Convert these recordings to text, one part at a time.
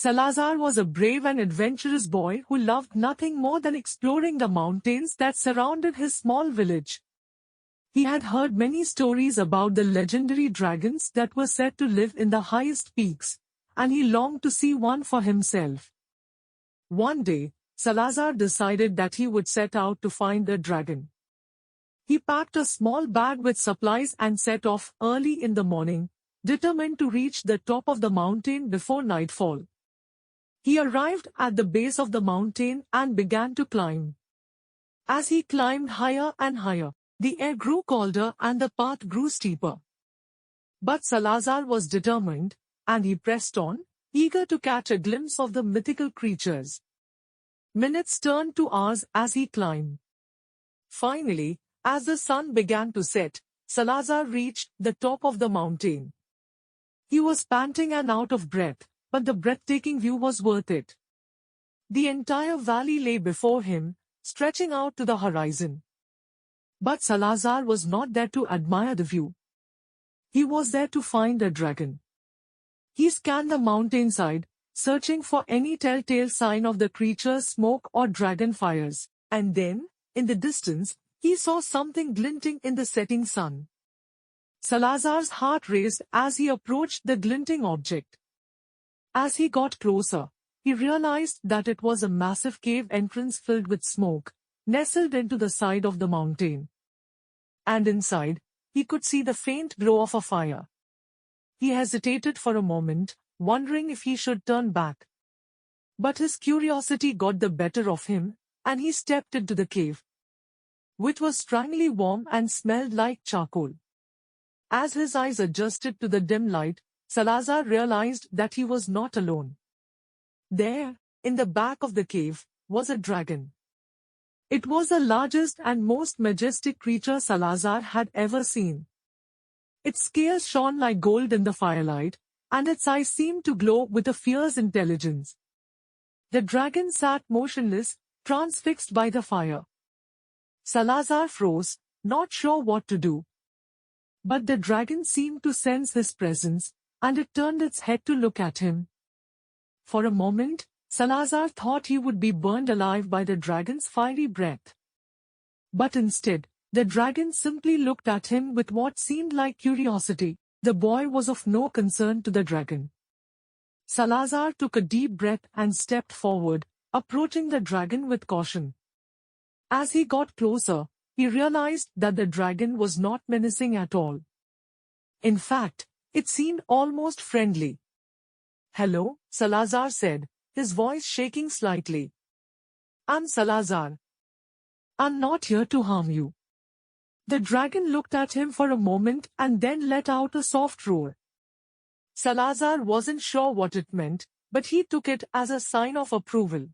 Salazar was a brave and adventurous boy who loved nothing more than exploring the mountains that surrounded his small village. He had heard many stories about the legendary dragons that were said to live in the highest peaks, and he longed to see one for himself. One day, Salazar decided that he would set out to find a dragon. He packed a small bag with supplies and set off early in the morning, determined to reach the top of the mountain before nightfall. He arrived at the base of the mountain and began to climb. As he climbed higher and higher, the air grew colder and the path grew steeper. But Salazar was determined, and he pressed on, eager to catch a glimpse of the mythical creatures. Minutes turned to hours as he climbed. Finally, as the sun began to set, Salazar reached the top of the mountain. He was panting and out of breath, but the breathtaking view was worth it. The entire valley lay before him, stretching out to the horizon. But Salazar was not there to admire the view. He was there to find a dragon. He scanned the mountainside, searching for any telltale sign of the creature's smoke or dragon fires, and then, in the distance, he saw something glinting in the setting sun. Salazar's heart raced as he approached the glinting object. As he got closer, he realized that it was a massive cave entrance filled with smoke, nestled into the side of the mountain. And inside, he could see the faint glow of a fire. He hesitated for a moment, wondering if he should turn back. But his curiosity got the better of him, and he stepped into the cave, which was strangely warm and smelled like charcoal. As his eyes adjusted to the dim light, Salazar realized that he was not alone. There, in the back of the cave, was a dragon. It was the largest and most majestic creature Salazar had ever seen. Its scales shone like gold in the firelight, and its eyes seemed to glow with a fierce intelligence. The dragon sat motionless, transfixed by the fire. Salazar froze, not sure what to do. But the dragon seemed to sense his presence, and it turned its head to look at him. For a moment, Salazar thought he would be burned alive by the dragon's fiery breath. But instead, the dragon simply looked at him with what seemed like curiosity. The boy was of no concern to the dragon. Salazar took a deep breath and stepped forward, approaching the dragon with caution. As he got closer, he realized that the dragon was not menacing at all. In fact, it seemed almost friendly. "Hello," Salazar said, his voice shaking slightly. "I'm Salazar. I'm not here to harm you." The dragon looked at him for a moment and then let out a soft roar. Salazar wasn't sure what it meant, but he took it as a sign of approval.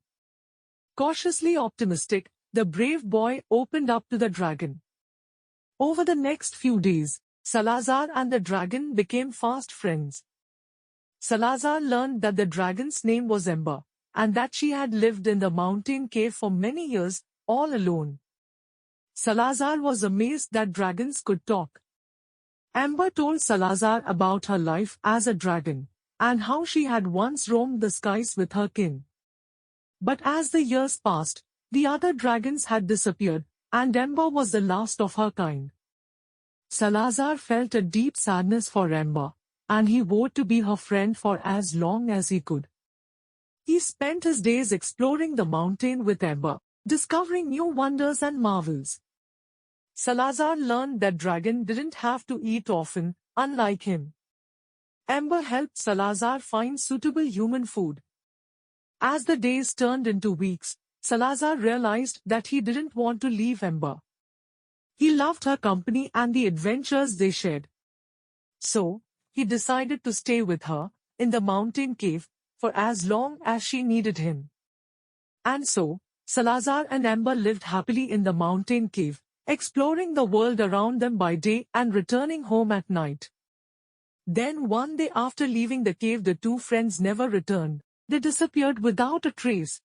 Cautiously optimistic, the brave boy opened up to the dragon. Over the next few days, Salazar and the dragon became fast friends. Salazar learned that the dragon's name was Ember, and that she had lived in the mountain cave for many years, all alone. Salazar was amazed that dragons could talk. Ember told Salazar about her life as a dragon, and how she had once roamed the skies with her kin. But as the years passed, the other dragons had disappeared, and Ember was the last of her kind. Salazar felt a deep sadness for Ember, and he vowed to be her friend for as long as he could. He spent his days exploring the mountain with Ember, discovering new wonders and marvels. Salazar learned that dragon didn't have to eat often, unlike him. Ember helped Salazar find suitable human food. As the days turned into weeks, Salazar realized that he didn't want to leave Ember. He loved her company and the adventures they shared. So, he decided to stay with her, in the mountain cave, for as long as she needed him. And so, Salazar and Ember lived happily in the mountain cave, exploring the world around them by day and returning home at night. Then one day after leaving the cave, the two friends never returned. They disappeared without a trace.